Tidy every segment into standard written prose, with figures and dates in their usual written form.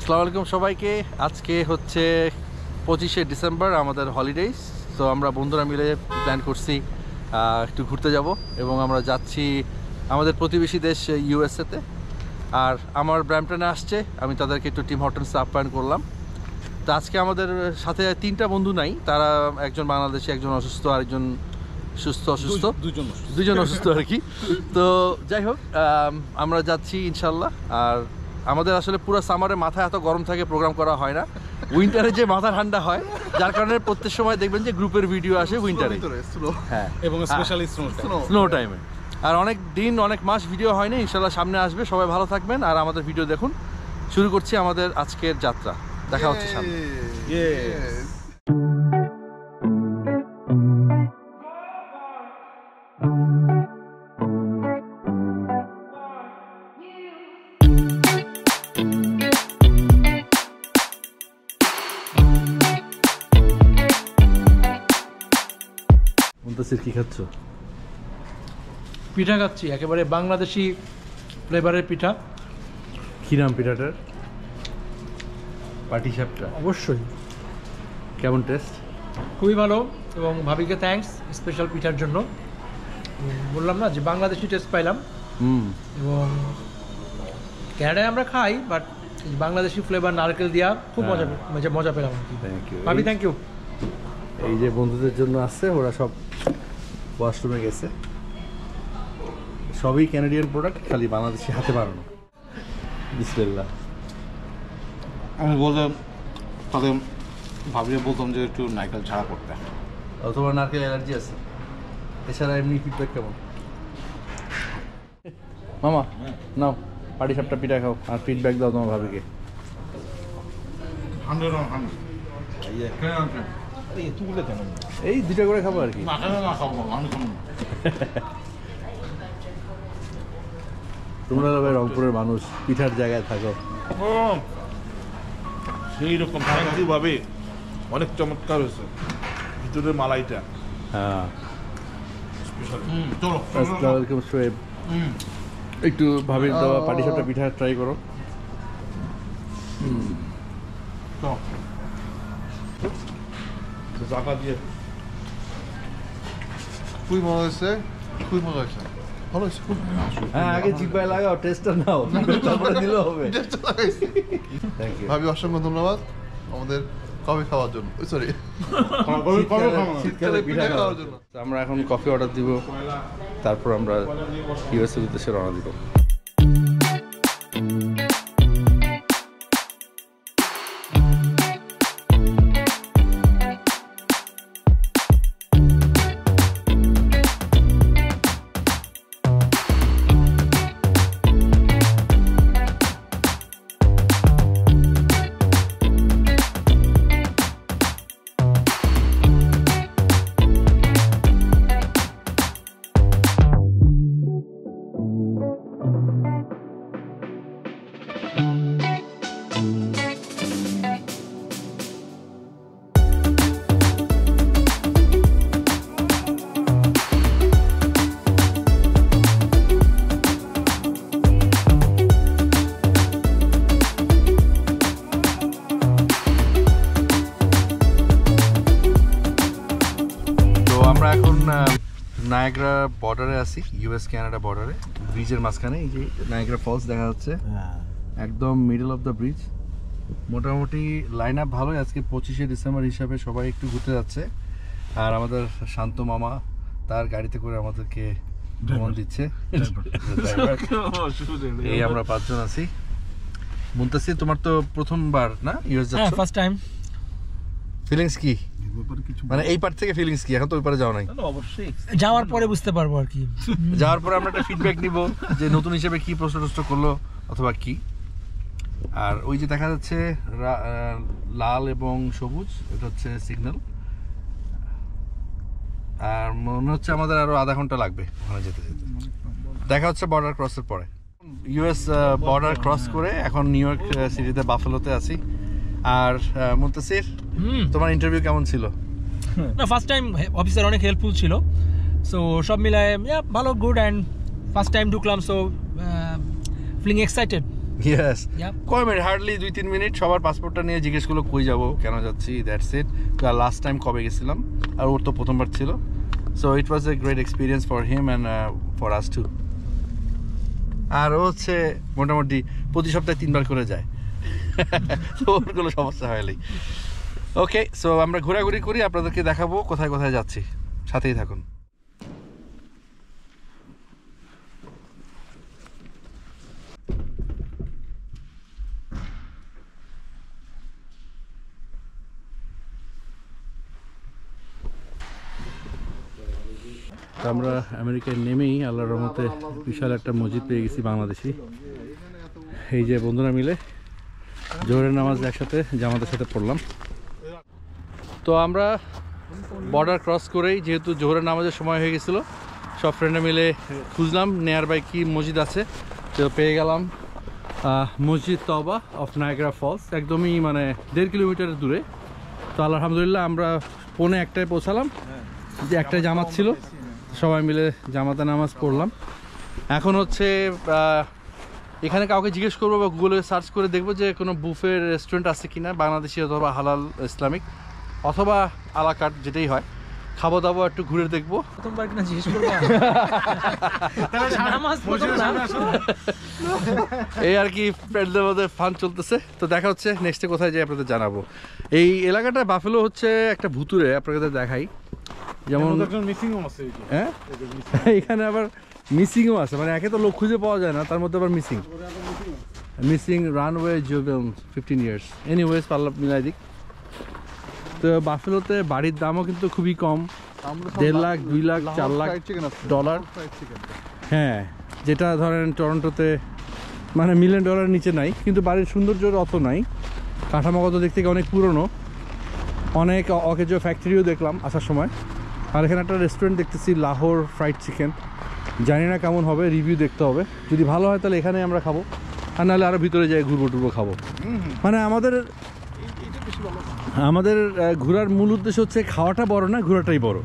আসসালামু আলাইকুম সবাইকে। আজকে হচ্ছে 25শে ডিসেম্বর, আমাদের হলিডেজ। তো আমরা বন্ধুরা মিলে প্ল্যান করছি একটু ঘুরতে যাব এবং আমরা যাচ্ছি আমাদের প্রতিবেশী দেশ ইউএসএতে। আর আমার ব্র্যাম্পটনে আসছে, আমি তাদেরকে একটু টিম হর্টনসে আপ্যায়ন করলাম। তো আজকে আমাদের সাথে 3টা বন্ধু নাই, তারা একজন বাংলাদেশি, একজন অসুস্থ, আরেকজন অসুস্থ, দুজন অসুস্থ আর কি। তো যাই হোক, আমরা যাচ্ছি ইনশাল্লাহ। আর আমাদের আসলে পুরো সামারে মাথা এত গরম থাকে, প্রোগ্রাম করা হয় না। উইন্টারে যে মাথা ঠান্ডা হয়, যার কারণে প্রত্যেক সময় দেখবেন যে গ্রুপের ভিডিও আসে উইন্টারে, হ্যাঁ, এবং স্পেশালি স্নো টাইমে। আর অনেক দিন, অনেক মাস ভিডিও হয়নি, ইনশাল্লাহ সামনে আসবে। সবাই ভালো থাকবেন আর আমাদের ভিডিও দেখুন। শুরু করছি আমাদের আজকের যাত্রা, দেখা হচ্ছে সামনে। কি খাচ্ছ? পিঠা খাচ্ছি, একেবারে বাংলাদেশি ফ্লেভারের পিঠা। কিরাম পিঠাটার পাটিসাপটা? অবশ্যই। কেমন টেস্ট? খুবই ভালো, এবং ভাবিকে থ্যাঙ্কস স্পেশাল পিঠার জন্য। বললাম না যে বাংলাদেশি টেস্ট পাইলাম। এবং ক্যানাডায় আমরা খাই, বাট বাংলাদেশি ফ্লেভার নারকেল দিয়া খুব মজা পেলাম আর কি। ভাবি থ্যাংক ইউ। এই যে বন্ধুদের জন্য আসছে, ওরা সব ওয়াশরুমে গেছে। সবই ক্যানাডিয়ান প্রোডাক্ট, খালি বাংলাদেশি হাতে বানানো। বিসমিল্লাহ। আমি বললাম তাহলে ভাবিয়ে বলতাম যে একটু নারকেল ছাড়া করতে। তোমার নারকেল অ্যালার্জি আছে? এছাড়া এমনি ফিডব্যাক কেমন? মামা নাও পাটিসাপটা পিঠা খাও আর ফিডব্যাক দাও তোমার ভাবিকে। এই 2টা করে খাবো আর কি। তোমরা ভাই রংপুরের মানুষ, পিঠার জায়গায় থাকো। সেই রকম ভাবে অনেক চমৎকার হয়েছে ভিতরের মালাইটা। হ্যাঁ, ওয়েলকাম শোয়েব। একটু ভাবির দেওয়া পাটিসাপটা পিঠা ট্রাই করো। জায়গা দিয়ে খুবই মজা হয়েছে, খুবই মজা হয়েছে, ভালো হয়েছে। হ্যাঁ, আগে জিহ্বায় লাগাও, টেস্টটা নাও, তারপরে দিলেও হবে। থ্যাংক ইউ ভাবি, অসংখ্য ধন্যবাদ আমাদের কফি খাওয়ার জন্য। সরি, শীতকালে পিঠা খাওয়ার জন্য। আমরা এখন কফি অর্ডার দিব, তারপর আমরা ইউএসএর উদ্দেশ্যে রওনা দিব। আমরা এখন নায়াগ্রা বর্ডারে আছি, ইউএস কানাডা বর্ডারে, ব্রিজের মাঝখানে। এই যে নায়াগ্রা ফলস দেখা যাচ্ছে, একদম মিডল অফ দ্য ব্রিজ। মোটামুটি লাইন আপ ভালোই আজকে 25শে ডিসেম্বর হিসাবে, সবাই একটু ঘুরতে যাচ্ছে। আর আমাদের শান্ত মামা তার গাড়িতে করে আমাদেরকে ভ্রমণ দিচ্ছে। এই আমরা 5 জন আছি। মুনতাসির, তোমার তো প্রথমবার না ইউএস যাচ্ছ? হ্যাঁ, ফার্স্ট টাইম। ফিলিংস কি? মানে এই পার্ট থেকে ফিলিংস কি? এখন তো ওই পারে যাও নাই। অবশ্যই যাওয়ার পরে বুঝতে পারবো আর কি। যাওয়ার পরে আমরা একটা ফিডব্যাক নিব যে নতুন হিসেবে কি প্রশ্ন করলো অথবা কি। আর ওই যে দেখা যাচ্ছে লাল এবং সবুজ, এটা হচ্ছে সিগন্যাল। আর মনে হচ্ছে আমাদের আরো আধা ঘন্টা লাগবে ওখানে যেতে যেতে। দেখা হচ্ছে বর্ডার ক্রসের পরে। ইউএস বর্ডার ক্রস করে এখন নিউ ইয়র্ক সিটিতে বাফেলোতে আছি। আর মুনতাসির, তোমার ইন্টারভিউ কেমন ছিল? না, ফার্স্ট টাইম, অফিসার অনেক হেল্পফুল ছিল। সো সব মিলায় ভালো, গুড, অ্যান্ড ফার্স্ট টাইম ঢুকলাম, so feeling excited yes Yep. কয় মিনিট, হার্ডলি 2-3 মিনিট। সবার পাসপোর্টটা নিয়ে জিজ্ঞেস করলো কই যাবো, কেন যাচ্ছি, দ্যাটস ইট। লাস্ট টাইম কবে গেছিলাম, আর ওর তো প্রথমবার ছিল। So it was a great experience for him and for us too. আর ও হচ্ছে মোটামুটি প্রতি সপ্তাহে 3 বার করে যায়, তো ওর কোনো সমস্যা হয়নি। ওকে, সো আমরা ঘোরাঘুরি করি, আপনাদেরকে দেখাবো কোথায় কোথায় যাচ্ছি, সাথেই থাকুন। তো আমরা আমেরিকায় নেমেই আল্লাহর রহমতে বিশাল একটা মসজিদ পেয়ে গেছি বাংলাদেশি। এই যে বন্ধুরা মিলে জোহরের নামাজ একসাথে জামাতের সাথে পড়লাম। তো আমরা বর্ডার ক্রস করেই, যেহেতু জোহরের নামাজের সময় হয়ে গেছিলো, সব ফ্রেন্ডে মিলে খুঁজলাম নিয়ার বাই কি মসজিদ আছে। তো পেয়ে গেলাম মসজিদ তওবা অফ নায়াগ্রা ফলস, একদমই মানে 1.5 কিলোমিটার দূরে। তো আলহামদুলিল্লাহ আমরা 1:45 পৌঁছালাম, যে একটা জামাত ছিল, সবাই মিলে জামাতে নামাজ পড়লাম। এখন হচ্ছে এখানে কাউকে জিজ্ঞেস করবো বা গুগলে সার্চ করে দেখবো যে কোনো বুফে রেস্টুরেন্ট আছে কিনা, বাংলাদেশি অথবা হালাল ইসলামিক অথবা আলা কার্ট, যেটাই হয়। খাবো দাবো, একটু ঘুরে দেখবো। প্রথমবার কিনা জিজ্ঞেস করবা? নামাজ পড়ো না। এই আর কি, ফ্রেন্ডদের মধ্যে ফান চলতেছে। তো দেখা হচ্ছে নেক্সটে কোথায় যাই আপনাদের জানাবো। এই এলাকাটা বাফেলো হচ্ছে একটা ভুতুরে, আপনাদের দেখাই। যেমন হ্যাঁ, এখানে আবার মিসিংও আছে, মানে একে তো লোক খুঁজে পাওয়া যায় না, তার মধ্যে আবার missing runway Jubel 15 years. Anyways পাল্লা মিলাই দিক। তো বাফেলোতে বাড়ির দামও কিন্তু খুবই কম, 1.5 লাখ, 2 লাখ, 4 লাখ ডলার। হ্যাঁ, যেটা ধরেন টরন্টোতে মানে $1 মিলিয়ন নিচে নাই, কিন্তু বাড়ির সৌন্দর্য অত নাই। কাঠামোগত দিক থেকে অনেক পুরনো, অনেক অকেজো ফ্যাক্টরিও দেখলাম আসার সময়। আর এখানে একটা রেস্টুরেন্ট দেখতেছি, লাহোর ফ্রাইড চিকেন। জানি না কেমন হবে, রিভিউ দেখতে হবে। যদি ভালো হয় তাহলে এখানে আমরা খাবো, আর নাহলে আরও ভিতরে যাই ঘুরবো খাবো। মানে আমাদের ঘোরার মূল উদ্দেশ্য হচ্ছে খাওয়াটা বড় না, ঘোরাটাই বড়।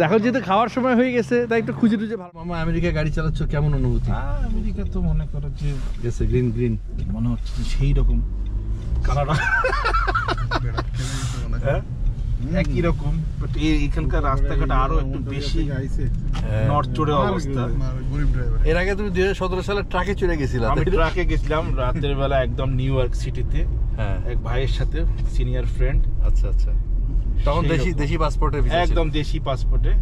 এখন যেহেতু খাওয়ার সময় হয়ে গেছে, তাই একটু খুঁজে টুজে ভালো। মামা আমেরিকায় গাড়ি চালাচ্ছ, কেমন অনুভূতি? আমেরিকা তো মনে করো যে গেছে গ্রিন মনে হচ্ছে সেই রকম কানাডা, একই রকম। বাট এখানকার রাস্তাঘাট আরো একটু বেশি নড়চড়ে অবস্থা। এর আগে তুমি 2017 সালে ট্রাকে চড়ে গেছিলাম। আমি ট্রাকে গেছিলাম রাতের বেলা একদম নিউ ইয়র্ক সিটিতে, হ্যাঁ, এক ভাইয়ের সাথে, সিনিয়র ফ্রেন্ড। আচ্ছা আচ্ছা, তখন দেশি পাসপোর্টে একদম দেশি পাসপোর্টে।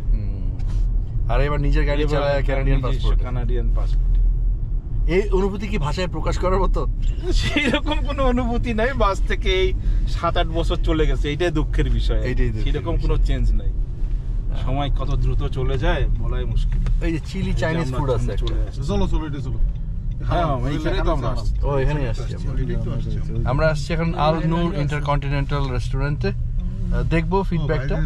আর এবার নিজের গাড়ি চালায় কানাডিয়ান পাসপোর্ট। এই অনুভূতি কি ভাষায় প্রকাশ করার মতো? সেই রকম কোনো অনুভূতি নাই। বাস থেকে এই 7-8 বছর চলে গেছে, এইটাই দুঃখের বিষয়। সেরকম কোনো চেঞ্জ নাই। সময় কত দ্রুত চলে যায় বলাই মুশকিল। এই যে চিলি চাইনিজ ফুড আছে, চলো এটা চলো। হ্যাঁ, এইখানে তো আমরা আসছি। ও, এখানেই আসছি আমরা আসছি এখন আল নূর ইন্টারকন্টিনেন্টাল রেস্টুরেন্টে। দেখবো ফিডব্যাকটা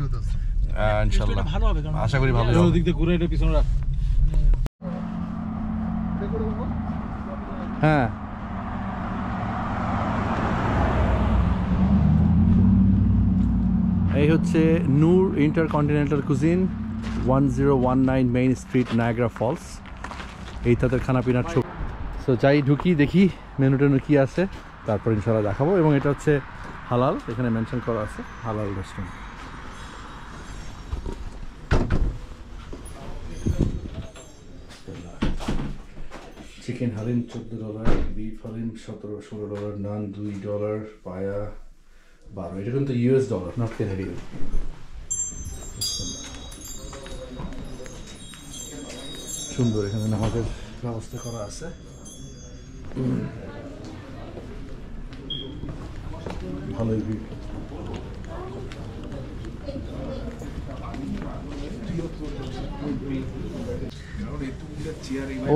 ইনশাআল্লাহ, ভালো হবে, আশা করি ভালো হবে। ওদিক দিয়ে ঘুরে এটা পিছনে রাখ। হ্যাঁ, এই হচ্ছে Noor intercontinental cuisine, 1019 main street, Niagara falls. এই তাদের খানাপিনার ছবি। সো যাই ঢুকি, দেখি মেনু টেনু কি আছে, তারপর ইনশাআল্লাহ দেখাবো। এবং এটা হচ্ছে হালাল, এখানে মেনশন করা আছে হালাল restaurant. Chicken haleem $14, beef haleem $17-16, naan $2, paya $12। এটা কিন্তু US ডলার, নট ক্যানাডিয়ান। সুন্দর, এখানে নামাজের ব্যবস্থা করা আছে। ভালোই ভিড়।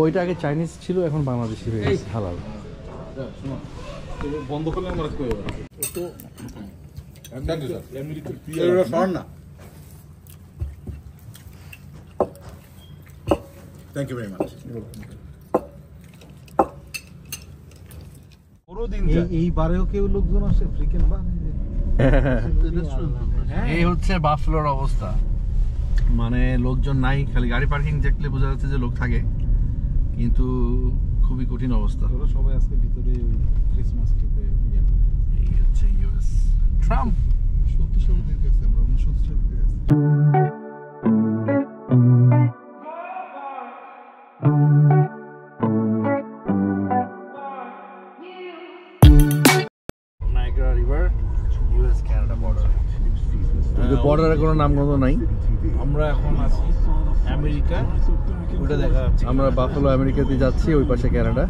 ওইটা আগে চাইনিজ ছিল, এখন বাংলাদেশি হয়ে গেছে হালাল। বন্ধ করলে আমরা কই হবে তো না। Thank you very much. এই বারেও কেউ লোকজন আসে ফ্রিকেন বা এই হচ্ছে বাফেলোর অবস্থা, মানে লোকজন নাই, খালি গাড়ি পার্কিং দেখলে বোঝা যাচ্ছে যে লোক থাকে, কিন্তু খুবই কঠিন অবস্থা। ওরা সবাই আজকে ভিতরে ওই ক্রিসমাস ট্রিতে এই হচ্ছে ইউএস। ট্রাম্প 70 সালের দিকে আছে, আমরা 69 সালের দিকে আছি। Niagara river, US Canada border. বর্ডারের কোনো নামগন্ধ নাই। আমরা এখন আছি আমেরিকা, ওটা দেখা যাচ্ছে। আমরা বাফালো আমেরিকাতে যাচ্ছি, ওই পাশে কানাডা।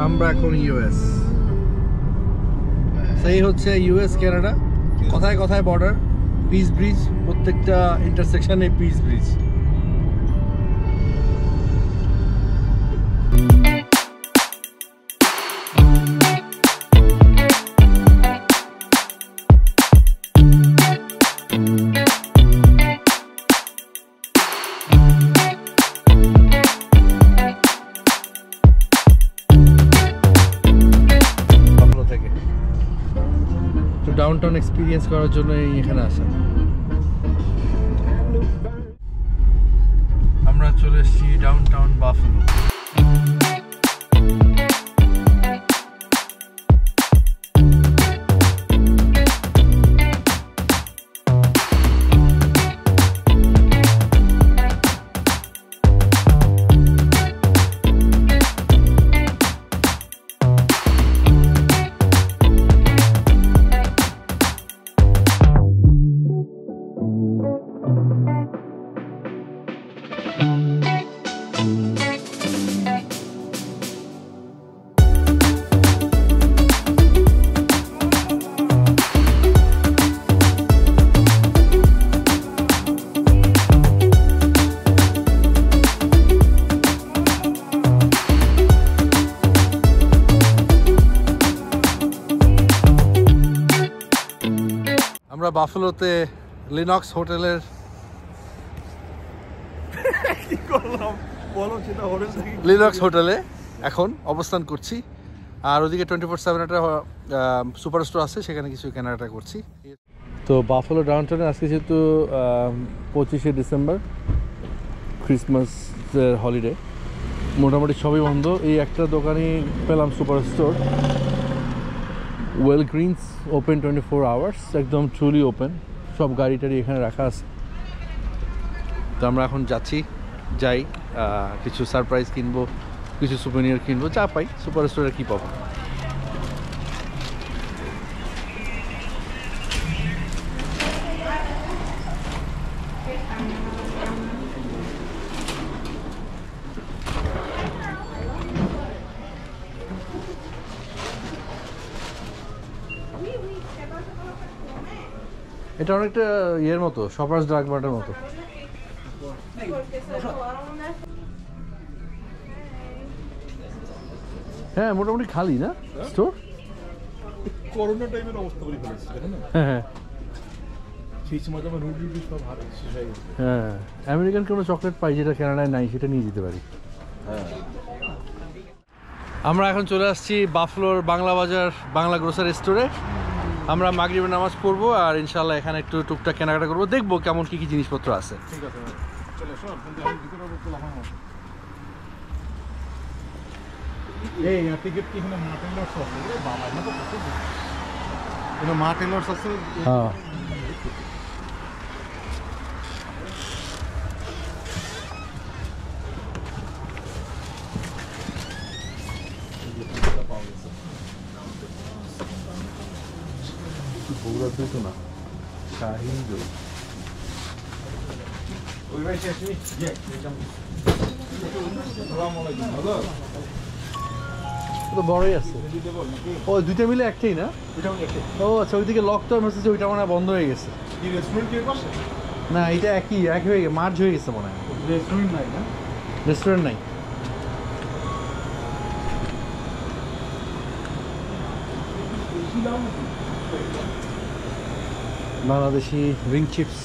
আমরা এখন ইউএস, সেই হচ্ছে ইউএস কানাডা। কথায় কথায় বর্ডার, পিস ব্রিজ, প্রত্যেকটা ইন্টারসেকশনে পিস ব্রিজ। ডাউনটাউন এক্সপিরিয়েন্স করার জন্য এখানে আসা। আমরা চলে এসেছি ডাউনটাউন বাফালো। আমরা বাফালোতে লিনক্স হোটেলের লিনক্স হোটেলে এখন অবস্থান করছি। আর ওদিকে 24/7 একটা সুপার স্টোর আছে, সেখানে কিছু কেনাকাটা করছি। তো বাফালো ডাউনটাউনে আজকে যেহেতু 25শে ডিসেম্বর, ক্রিসমাসের হলিডে, মোটামুটি সবই বন্ধ। এই একটা দোকানই পেলাম super store, well Greens, open 24 hours, একদম ট্রুলি ওপেন। সব গাড়ি টাড়ি এখানে রাখা আছে। তো আমরা এখন যাই কিছু সারপ্রাইজ কিনবো, কিছু সুভেনিয়ার কিনবো, যা পাই। সুপার স্টোরে কী পাবো। এটা অনেকটা ইয়ের মতো, শপার্স ড্রাগ মার্টের মতো। হ্যাঁ, মোটামুটি খালি না স্টোর? করোনা টাইমের অবস্থা করে ফেলেছে, দেখেন না? হ্যাঁ, সেই সময় তো আমার রুটি সব হাতে শেষ হয়ে গেছে। হ্যাঁ, আমেরিকান কোনো চকলেট পাই যেটা কানাডায় নাই, সেটা নিয়ে যেতে পারি। হ্যাঁ, আমরা এখন চলে আসছি বাফলোর বাংলা বাজার বাংলা গ্রোসারি স্টোরে। আমরা মাগরিবের নামাজ পড়বো আর ইনশাল্লাহ এখানে একটু টুকটাক কেনাকাটা করবো, দেখবো কেমন কি কি জিনিসপত্র আছে। ঠিক আছে, চলে এসো। কিন্তু আমি ভিতরে বললাম এই টিকিট কি এখানে মার্টিন লর্ডস আছে? বাবা, না তো কত এখানে মার্টিন লর্ডস আছে। হ্যাঁ, বগুড়া তো না, শাহিন দই। ওই ভাই শেষ নি? ভালো তো বড়ই আছে। ও দুইটা মিলে একটাই না? ও আচ্ছা, ওইদিকে লক তো মেসেজ, ওইটা মনে হয় বন্ধ হয়ে গেছে। কি রেস্টুরেন্ট কি পাশে? না, এটা এক হয়ে গেছে, মার্জ হয়ে গেছে মনে হয়। রেস্টুরেন্ট নাই না? রেস্টুরেন্ট নাই। Bangladeshi ring chips.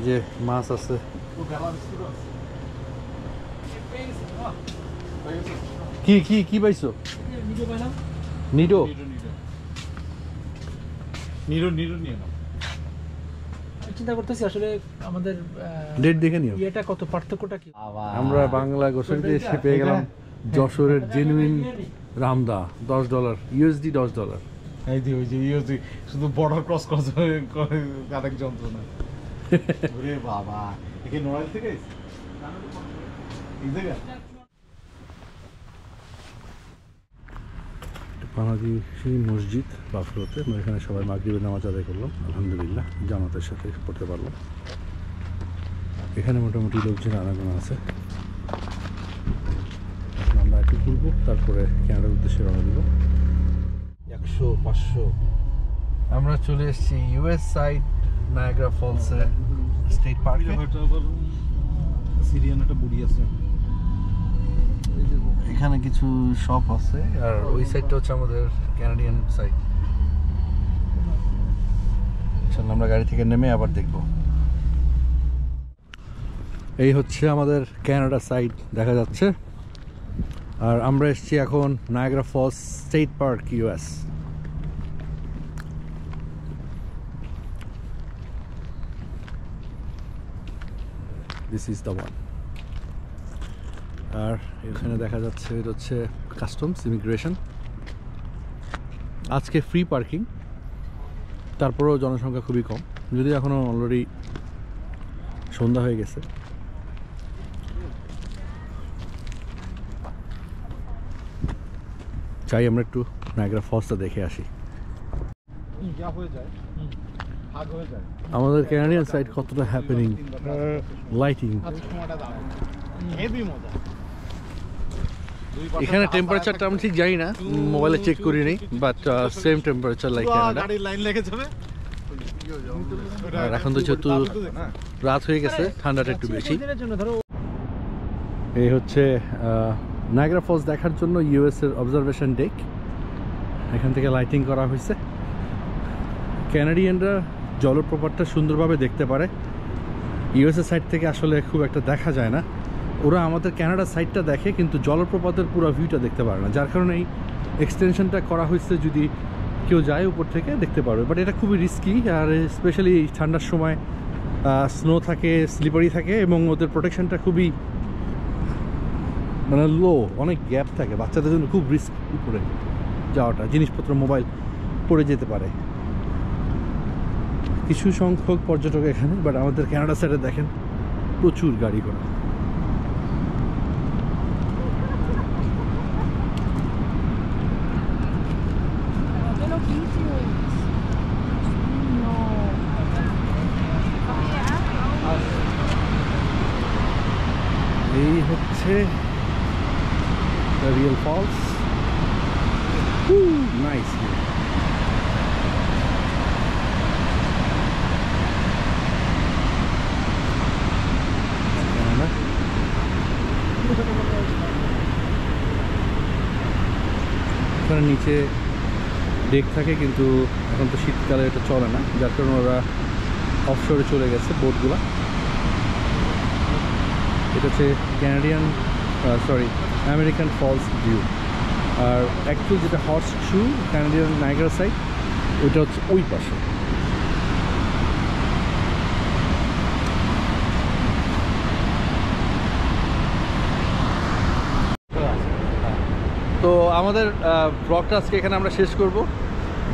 যে মাছ আছে। কি কি কি পাইছো? নিডো। চিন্তা করতেছি আসলে আমাদের ডেট দেখে নিও। এটা কত পার্থক্যটা কি? আমরা বাংলা গ্রোসারিতে এসে পেয়ে গেলাম যশোরের জেনুইন রামদা $10 USD $10। এই যে ওই যে ইউজি শুধু বর্ডার ক্রস করে আরেক যন্ত্রণা। ওরে বাবা, একে নড়াইল থেকে এই জায়গা বাংলাদেশি মসজিদ বাফলোতে, আমরা এখানে সবাই মাগরিবের নামাজ আদায় করলাম আলহামদুলিল্লাহ, জামাতের সাথে পড়তে পারলাম। এখানে মোটামুটি লোকজন আনাগোনা আছে। এখন আমরা একটু ঘুরবো, তারপরে ক্যানাডার উদ্দেশ্যে রওনা দেবো। 100-500 আমরা চলে এসেছি ইউএস সাইড নায়াগ্রা ফলসে স্টেট পার্কে। সিরিয়ান একটা বুড়ি আছে, এখানে কিছু শপ আছে, আর ওই সাইডটা হচ্ছে আমাদের ক্যানাডিয়ান সাইড। চল আমরা গাড়ি থেকে নেমে আবার দেখব। এই হচ্ছে আমাদের ক্যানাডা সাইড দেখা যাচ্ছে, আর আমরা এসেছি এখন Niagara falls state park US. This is the one. আর এখানে দেখা যাচ্ছে এটা হচ্ছে কাস্টমস ইমিগ্রেশন। আজকে ফ্রি পার্কিং, তারপরেও জনসংখ্যা খুবই কম, যদি এখনও অলরেডি সন্ধ্যা হয়ে গেছে। চাই আমরা একটু নায়াগ্রা ফলসটা দেখে আসি। গ্যাপ হয়ে যায়, ভাগ হয়ে যায়। আমাদের ক্যানাডিয়ান সাইড কতটা হ্যাপেনিং, লাইটিং। হেভি মজা। এখানে টেম্পারেচারটা আমি ঠিক জানি না, মোবাইলে চেক করিনি, but same temperature like Canada. গাড়ির লাইন লেগে যাবে। আর এখন তো যেহেতু রাত হয়ে গেছে, ঠান্ডাটা একটু বেশি। এই হচ্ছে নায়াগ্রা ফলস দেখার জন্য ইউএস এর অবজারভেশন ডেক। এখান থেকে লাইটিং করা হয়েছে। ক্যানাডিয়ানরা জলপ্রপাতটা সুন্দরভাবে দেখতে পারে, ইউএস এর সাইড থেকে আসলে খুব একটা দেখা যায় না। ওরা আমাদের ক্যানাডা সাইডটা দেখে, কিন্তু জলপ্রপাতের পুরো ভিউটা দেখতে পারে না, যার কারণে এই এক্সটেনশনটা করা হয়েছে, যদি কেউ যায় উপর থেকে দেখতে পারবে। বাট এটা খুবই রিস্কি, আর স্পেশালি ঠান্ডার সময় স্নো থাকে, স্লিপারি থাকে, এবং ওদের প্রোটেকশনটা খুবই মানে লো, অনেক গ্যাপ থাকে, বাচ্চাদের জন্য খুব রিস্ক উপরে যাওয়াটা, জিনিসপত্র মোবাইল পড়ে যেতে পারে। কিছু সংখ্যক পর্যটক এখানে, বাট আমাদের ক্যানাডা সাইডে দেখেন প্রচুর গাড়ি ঘোড়া। এই হচ্ছে রিয়েল ফলস। নাইস। এখানে নিচে ডেক থাকে, কিন্তু এখন তো শীতকালে এটা চলে না, যার কারণে ওরা অফশোরে চলে গেছে বোটগুলো। এটা হচ্ছে আমেরিকান ফলস ভিউ। আর অ্যাকচুয়ালি যেটা হর্স শু ক্যানাডিয়ান নায়াগ্রা সাইড, ওইটা হচ্ছে ওই পাশে। তো আমাদের ব্লগটা আজকে এখানে আমরা শেষ করব।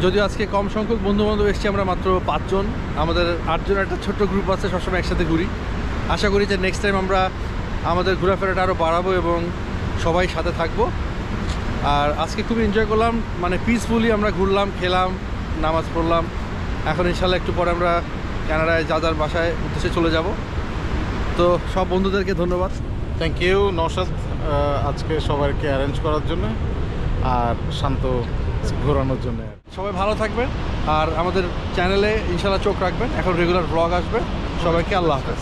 যদিও আজকে কম সংখ্যক বন্ধুবান্ধব এসেছি, আমরা মাত্র 5 জন। আমাদের 8 জনের একটা ছোট্ট গ্রুপ আছে, সবসময় একসাথে ঘুরি। আশা করি যে নেক্সট টাইম আমরা আমাদের ঘোরাফেরাটা আরও বাড়াবো এবং সবাই সাথে থাকবো। আর আজকে খুব এনজয় করলাম, মানে পিসফুলি আমরা ঘুরলাম, খেলাম, নামাজ পড়লাম। এখন ইনশাল্লাহ একটু পরে আমরা কানাডায় যার বাসায় উদ্দেশ্যে চলে যাব। তো সব বন্ধুদেরকে ধন্যবাদ। থ্যাংক ইউ নওশাদ, আজকে সবাইকে অ্যারেঞ্জ করার জন্য আর শান্ত ঘোরানোর জন্য। সবাই ভালো থাকবেন, আর আমাদের চ্যানেলে ইনশাল্লাহ চোখ রাখবেন। এখন রেগুলার ব্লগ আসবে। সবাইকে আল্লাহ হাফেজ।